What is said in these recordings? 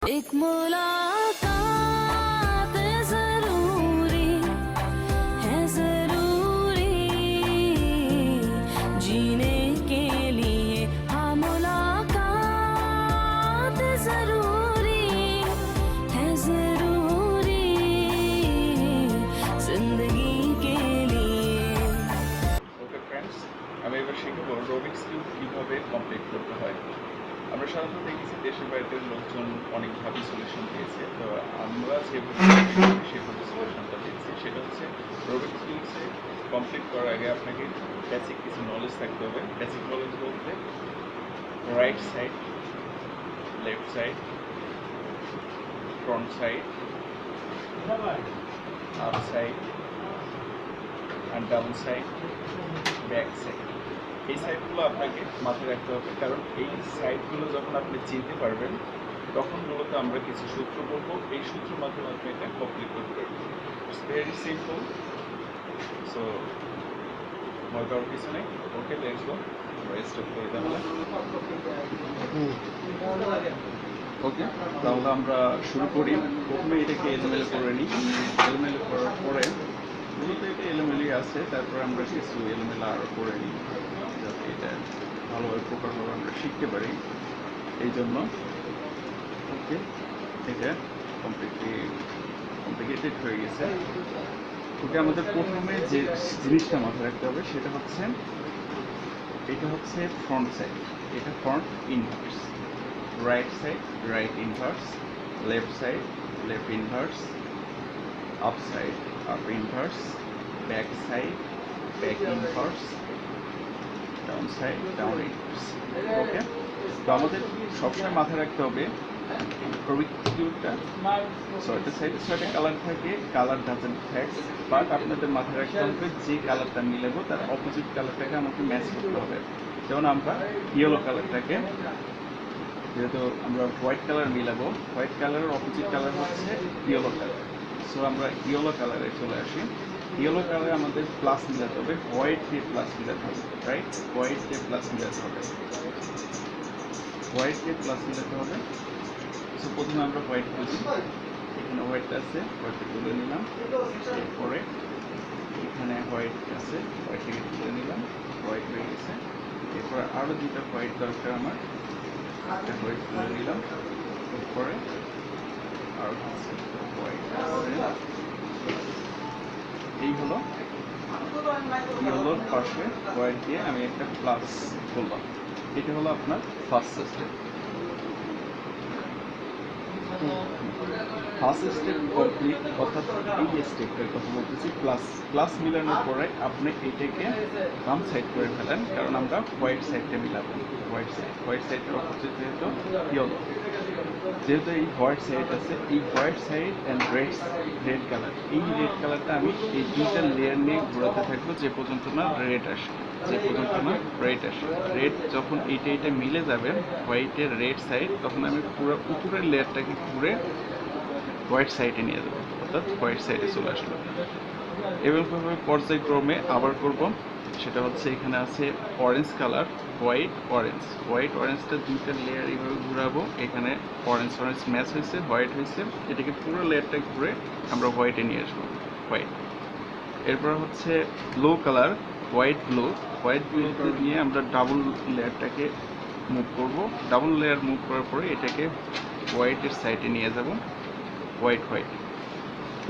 एक मुलाकात जरूरी है, जरूरी जीने के लिए। हाँ, मुलाकात जरूरी है, जरूरी जिंदगी के लिए। ওকে ফ্রেন্ডস, আমি এবার শিখবো রুবিক্স কিউব কীভাবে কমপ্লিট করতে হয়। আমরা সাধারণত দেখেছি দেশের বাড়িতে লোকজন অনেকভাবে সলিউশন দিয়েছে, তো আমরা সেভাবে সলিউশনটা দিয়েছি। সেটা হচ্ছে রুবিক্স কিউবসে কমপ্লিট করার আগে আপনাকে বেসিক কিছু নলেজ থাকতে হবে। বেসিক নলেজ বলতে right side, left side, front side, up side আর ডাউন সাইড, ব্যাক সাইড। এই সাইডগুলো আপনাকে মাথায় রাখতে হবে, কারণ এই সাইডগুলো যখন আপনি চিনতে পারবেন তখন মূলত আমরা কিছু সূত্র বলবো, এই সূত্রের মাধ্যমে আপনি এটা কমপ্লিট করতে পারবেন। It's very simple. সো মনে করার কিছু নেই। ওকে, লেটস গো। স্টার্ট করি তাহলে। ওকে, তাহলে আমরা শুরু করি। প্রথমে এটাকে এলোমেলো করে নিই। এলোমেলো করার পরে মূলত এটা এলোমেলো আছে, তারপরে আমরা কিছু এলোমেলো আরও করে নিই যাতে এটা ভালোভাবে প্রকারভাবে আমরা শিখতে পারি। এই জন্য ওকে, এটা কমপ্লিকেটেড হয়ে গেছে। ওকে, আমাদের প্রথমে যে জিনিসটা মাথায় রাখতে হবে সেটা হচ্ছে এটা হচ্ছে ফ্রন্ট সাইড, এটা front inverse, right side right inverse, left side left inverse, up side up inverse, back side back inverse, down side down inverse. Okay, তো আমাদের সবসময় মাথায় রাখতে হবে রুবিক কিউবটা ছয়টা সাইডে ছয়টা কালার থাকে, কালার ডাজেন্ট ফ্যাক্ট, বাট আপনাদের মাথায় রাখতে হবে যে কালারটা মিলাবো তার অপোজিট কালারটাকে আমাকে ম্যাচ করতে হবে। যেমন আমরা ইয়েলো কালারটাকে, যেহেতু আমরা হোয়াইট কালার মিলাবো, হোয়াইট কালারের অপোজিট কালার হচ্ছে ইয়েলো কালার। সো আমরা ইয়েলো কালারে চলে আসি। ইয়েলো কালারে আমাদের প্লাস মিলাতে হবে, হোয়াইট দিয়ে প্লাস মিলাতে হবে, রাইট? হোয়াইট দিয়ে প্লাস মিলাতে হবে, হোয়াইট দিয়ে প্লাস মিলাতে হবে। সো প্রথমে আমরা হোয়াইট তুলছি, এখানে হোয়াইট আছে, হোয়াইটটা তুলে নিলাম। এরপরে এখানে হোয়াইট আছে, হোয়াইটটাকে তুলে নিলাম, হোয়াইট হয়ে গেছে। এরপরে আরও দুটো হোয়াইট দরকার আমার, একটা হোয়াইট তুলে নিলাম। এরপরে আরও কিছু হোয়াইট আছে। এই হলো ইয়েলোর পাশে হোয়াইট দিয়ে আমি একটা প্লাস করলাম। এটা হলো আপনার first step. First step complete, অর্থাৎ এই স্টেপটার কথা বলতেছি। প্লাস মিলানোর পরে আপনি এটাকে বাম সাইড করে ফেলেন, কারণ আমরা হোয়াইট সাইডটা মিলাবো। হোয়াইট সাইডের অপোজিট যেহেতু ইয়েলো, যেহেতু এই হোয়াইট সাইড আছে, এই white side and red colour, এই রেড কালারটা আমি এই দুইটা লেয়ার নিয়ে ঘোরাতে থাকবো যে পর্যন্ত না রেড আসে, রেড যখন এইটা মিলে যাবে হোয়াইটের রেড সাইড, তখন আমি পুরো উপরের লেয়ারটাকে ঘুরে হোয়াইট সাইডে নিয়ে যাবো, অর্থাৎ হোয়াইট সাইডে চলে আসলো। এভাবে পর্যায়ক্রমে আবার করব। সেটা হচ্ছে এখানে আছে অরেঞ্জ কালার, হোয়াইট অরেঞ্জটা দুইটা লেয়ার এইভাবে ঘুরাবো। এখানে অরেঞ্জ ম্যাচ হয়েছে, হোয়াইট হয়েছে, এটাকে পুরো লেয়ারটা ঘুরে আমরা হোয়াইটে নিয়ে আসবো, হোয়াইট। এরপর হচ্ছে ব্লু কালার, হোয়াইট ব্লুতে নিয়ে আমরা ডাবল লেয়ারটাকে মুভ করব। ডাবল লেয়ার মুভ করার পরে এটাকে হোয়াইটের সাইডে নিয়ে যাব, হোয়াইট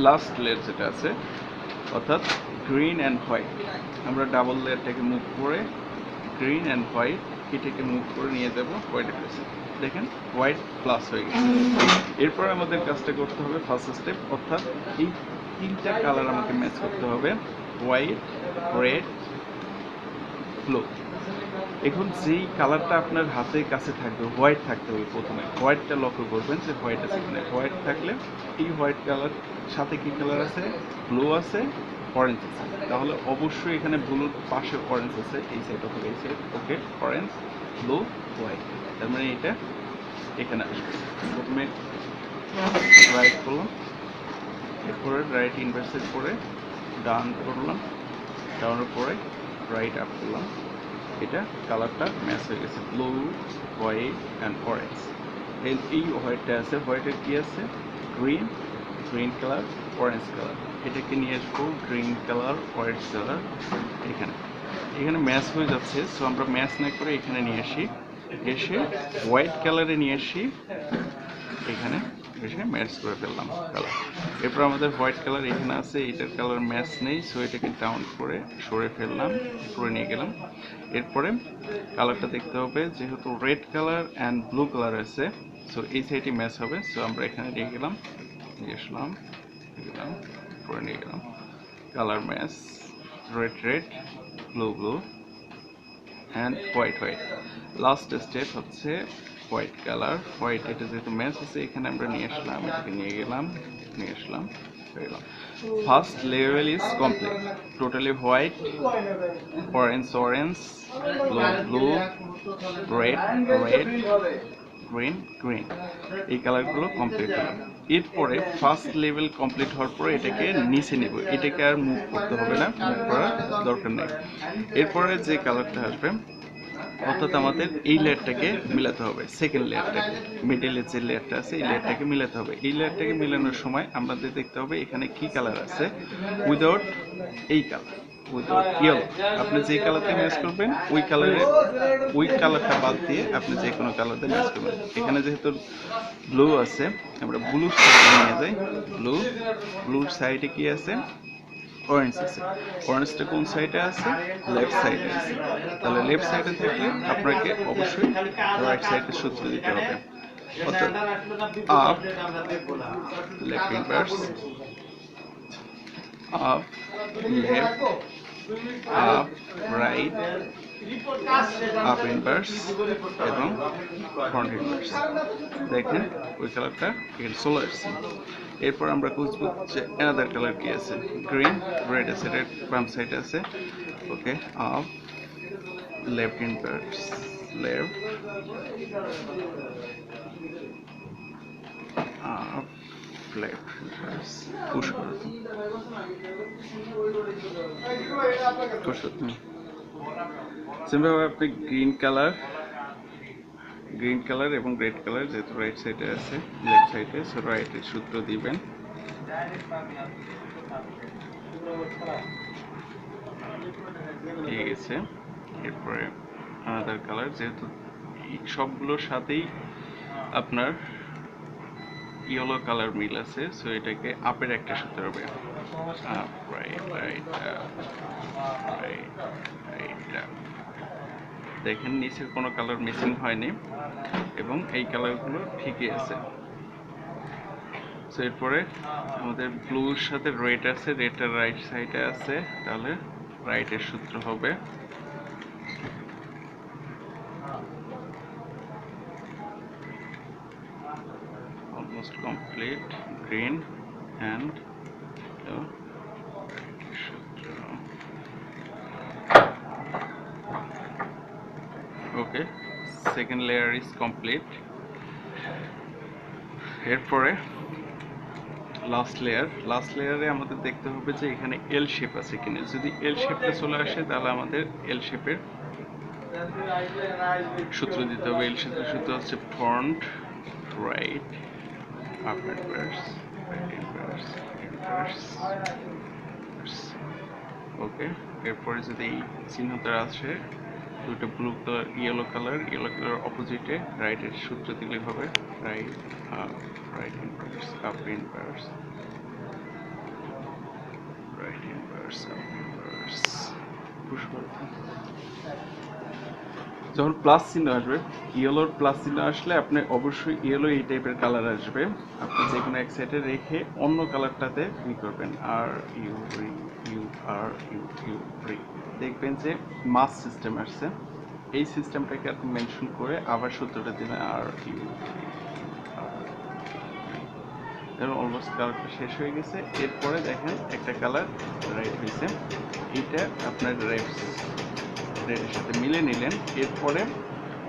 লাস্ট লেয়ার যেটা আছে, অর্থাৎ গ্রিন অ্যান্ড হোয়াইট, আমরা ডাবল লেয়ারটাকে মুভ করে গ্রিন অ্যান্ড হোয়াইট এটাকে মুভ করে নিয়ে যাব হোয়াইটের কাছে। দেখেন হোয়াইট প্লাস হয়ে গেছে। এরপর আমাদের কাজটা করতে হবে ফার্স্ট স্টেপ, অর্থাৎ এই তিনটা কালার আমাকে ম্যাচ করতে হবে, হোয়াইট রেড ব্লু। এখন যেই কালারটা আপনার হাতের কাছে থাকবে, হোয়াইট থাকতে হবে প্রথমে। হোয়াইটটা লক্ষ্য করবেন যে হোয়াইট আছে কিনা। হোয়াইট থাকলে এই হোয়াইট কালার সাথে কি কালার আছে, ব্লু আছে, অরেঞ্জ আছে, তাহলে অবশ্যই এখানে ব্লুর পাশে অরেঞ্জ আছে, এই সাইড অথবা এই সাইড। ওকে, অরেঞ্জ ব্লু হোয়াইট, তার মানে এটা এখানে আসবে। প্রথমে রাইট করলাম, এরপরে রাইট ইনভার্সের পরে ডাউন করলাম, ডাউনের পরে রাইট আপ করলাম। এটা কালারটা ম্যাচ হয়ে গেছে, ব্লু হোয়াইট অ্যান্ড অরেঞ্জ। এই হোয়াইটটা আছে, হোয়াইটের কি আছে green, green colour, orange colour, এটাকে নিয়ে আসবো গ্রিন কালার, হোয়াইট কালার এখানে। এখানে ম্যাচ হয়ে যাচ্ছে, সো আমরা ম্যাচ না করে এখানে নিয়ে আসি, এসে হোয়াইট কালারে নিয়ে আসি, এখানে এসে ম্যাচ করে ফেললাম কালার। এরপর আমাদের হোয়াইট কালার এখানে আছে, এটার কালার ম্যাচ নেই, সো এটাকে ডাউন করে সরে ফেললাম, উপরে নিয়ে গেলাম। এরপরে কালারটা দেখতে হবে, যেহেতু red colour and blue colour আছে, সো এই সাইডে ম্যাচ হবে, সো আমরা এখানে নিয়ে গেলাম, নিয়ে আসলাম, গেলাম, উপরে নিয়ে গেলাম, colour match, red red, blue blue and white white. Last step হচ্ছে হোয়াইট কালার, হোয়াইট, এটা যেহেতু ম্যাচ আছে এখানে আমরা নিয়ে আসলাম, এটাকে নিয়ে গেলাম, নিয়ে আসলাম, গেলাম। First level is complete, totally white, orange orange, blue blue, red red, green green, এই কালারগুলো কমপ্লিট হলো। এরপরে ফার্স্ট লেভেল কমপ্লিট হওয়ার পরে এটাকে নিচে নেব, এটাকে আর মুভ করতে হবে না, মুভ করার দরকার নেই। এরপরে যে কালারটা আসবে, অর্থাৎ আমাদের এই লেয়ারটাকে মিলাতে হবে, সেকেন্ড লেয়ারটাকে, মিডলের যে লেয়ারটা আছে এই লেয়ারটাকে মিলাতে হবে। এই লেয়ারটাকে মিলানোর সময় আমাদের দেখতে হবে এখানে কি কালার আছে, উইদাউট এই কালার, উইদাউট ইয়েলো, আপনি যে কালারতে ম্যাচ করবেন ওই কালারে, ওই কালারটা বাদ দিয়ে আপনি যে কোনো কালারতে ম্যাচ করবেন। এখানে যেহেতু ব্লু আছে, আমরা ব্লু সাইডে নিয়ে যাই, ব্লু, ব্লুর সাইডে কি আছে, অরেঞ্জ আছে, অরেঞ্জটা কোন সাইডে আছে, লেফট সাইডে আছে, তাহলে লেফট সাইডে থাকলে আপনাকে অবশ্যই রাইট সাইডে সূত্র দিতে হবে, অর্থাৎ up left inverse, up left, up right, up inverse এবং ফ্রন্ট ইনভার্স। দেখেন ওই কালারটা এখানে চলে আসছে। এরপর আমরা খুঁজবো যে অ্যানাদার কালার কি আছে, গ্রিন, রেড আছে, রেড বাম সাইড আছে, okay, up left inverse, left, up left inverse, push করো, সিম্পলভাবে আপনি গ্রিন কালার, গ্রিন কালার এবং রেড কালার যেহেতু রাইট সাইডে আছে, লেফট সাইডে, সো রাইটের সূত্র দিবেন, ঠিক আছে। এরপরে আনাদার কালার, যেহেতু সবগুলোর সাথেই আপনার ইয়েলো কালার মিল আছে, সো এটাকে আপের একটা সূত্র হবে, up right right right right. দেখেন নিচের কোনো কালার মিসিং হয়নি এবং এই কালারগুলো ঠিকই আছে। সো এরপরে আমাদের ব্লুর সাথে রেড আছে, রেডটার রাইট সাইডে আছে, তাহলে রাইটের সূত্র হবে অলমোস্ট কমপ্লিট, গ্রিন অ্যান্ড সূত্র, ওকে, সেকেন্ড লেয়ার ইজ কমপ্লিট। এরপরে লাস্ট লেয়ার, লাস্ট লেয়ারে আমাদের দেখতে হবে যে এখানে এল শেপ আছে কিনা, যদি এল শেপটা চলে আসে তাহলে আমাদের এল শেপের সূত্র দিতে হবে। এল শেপের সূত্র হচ্ছে front right, up inverse, right inverse, inverse, okay. এরপরে যদি এই চিহ্নটা আসে, দুটো ব্লু কালার, ইয়েলো কালার অপোজিটে রাইটের সূত্র দিলে হবে right, up, right inverse, up inverse, right inverse, up inverse, push করতে। যখন প্লাস চিহ্ন আসবে, ইয়েলোর প্লাস চিহ্ন আসলে আপনি অবশ্যই ইয়েলো এই টাইপের কালার আসবে, আপনি যে কোনো এক সাইডে রেখে অন্য কালারটাতে ই করবেন, আর ইউ রি, ইউ আর ইউ, ইউ রি, দেখবেন যে মাস সিস্টেম আসছে, এই সিস্টেমটাকে আপনি মেনশন করে আবার সূত্রটা দিবেন, আর ইউ, এবং অলমোস্ট কালারটা শেষ হয়ে গেছে। এরপরে দেখেন একটা কালার রাইট হয়েছে, এটা আপনার রেডের সাথে মিলে নিলেন। এরপরে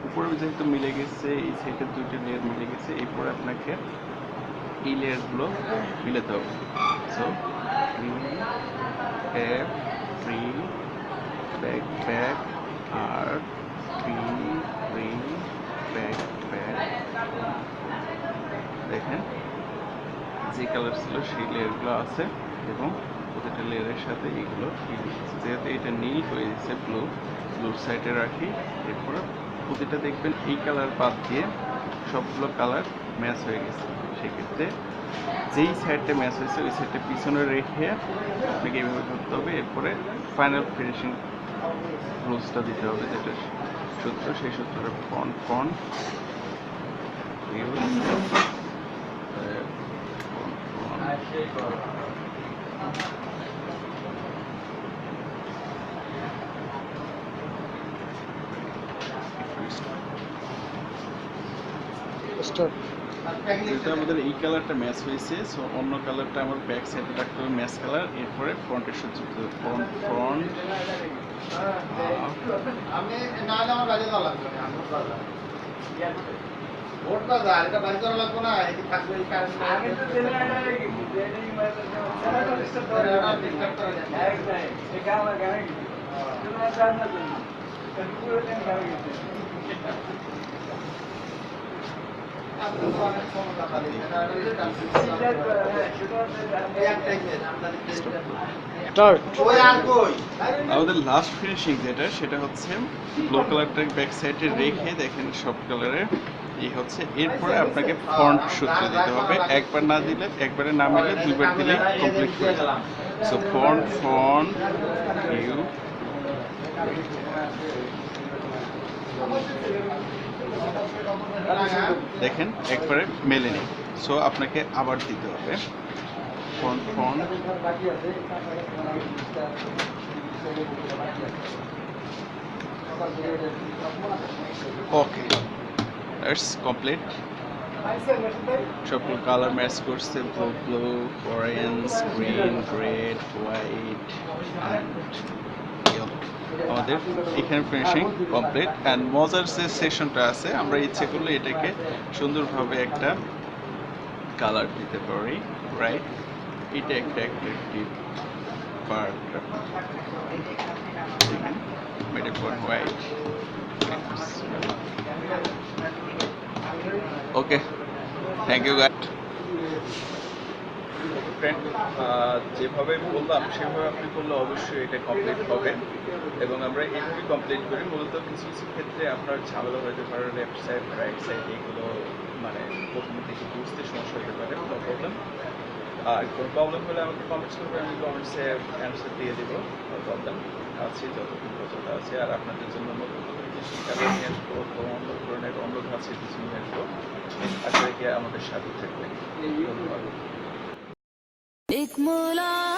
উপরে যেহেতু মিলে গেছে, এই সাইডের দুইটা লেয়ার মিলে গেছে, এরপরে আপনাকে এই লেয়ারগুলো মিলাতে হবে। So F free, back back, আর ফ্রি ফ্রি, ব্যাক ব্যাক, দেখেন যে কালার ছিল সেই লেয়ারগুলো আছে এবং প্রতিটা লেয়ারের সাথে এগুলো যেহেতু এটা নীল হয়ে গেছে ব্লুর সাইডে রাখি। এরপরে প্রতিটা দেখবেন এই কালার বাদ দিয়ে সবগুলো কালার ম্যাচ হয়ে গেছে। সেক্ষেত্রে যেই সাইডটা ম্যাচ হয়েছে ওই সাইডটা পিছনে রেখে আপনাকে এইভাবে করতে হবে। এরপরে ফাইনাল ফিনিশিং রুলসটা দিতে হবে, যেটা সূত্র, সেই সূত্রটা ফন্ট যেহেতু আমাদের এই কালারটা ম্যাচ হয়েছে, সো অন্য কালারটা আমার ব্যাক সাইডে রাখতে হবে ম্যাচ কালার। এরপরে ফ্রন্টের সূত্র ফ্রন্ট আমাদের লাস্ট ফিনিশিং যেটা, সেটা হচ্ছে ব্লু কালারটা ব্যাক সাইডে রেখে দেখেন সব কালারের এই হচ্ছে। এরপরে আপনাকে ফন্ট সূত্র দিতে হবে, একবার না দিলে, একবারে না মিলে দুইবার দিলে কমপ্লিট হয়ে যাবে। সো ফন্ট ইউ দেখেন একবারে মেলেনি, সো আপনাকে আবার দিতে হবে ফন্ট ওকে, দ্যাটস কমপ্লিট। সবগুলো কালার ম্যাচ করছে, blue, orange, green, red, white and yellow. আমাদের এখানে ফিনিশিং কমপ্লিট। অ্যান্ড মজার যে সেশনটা আছে, আমরা ইচ্ছে করলে এটাকে সুন্দরভাবে একটা কালার দিতে পারি, রাইট? এটা একটা অ্যাট্রাকটিভ পার্ট। দেখেন made for white. Okay, thank you guide. Friend, যেভাবে বললাম সেভাবে আপনি করলে অবশ্যই এটা কমপ্লিট হবে এবং আমরা এইভাবেই কমপ্লিট করি। মূলত কিছু কিছু ক্ষেত্রে আপনার ঝামেলা হতে পারে, লেফট সাইড রাইট সাইড এগুলো মানে প্রথম থেকে বুঝতে সমস্যা হতে পারে, নো প্রবলেম। আর কোনো প্রবলেম হলে আমাকে কমেন্টস করবে, আমি কমেন্টসে অ্যান্সার দিয়ে দেবো, নো প্রবলেম। আছি যতক্ষণ পর্যন্ত আছে। আর আপনাদের জন্য নতুন নতুন কিছু কাজে নিয়ে আসবো, অন্য ধরনের অন্য ধাঁচের কিছু নিয়ে আসবো। আশা রেখে আমাদের সাথে থাকবেন। ধন্যবাদ। एक मुला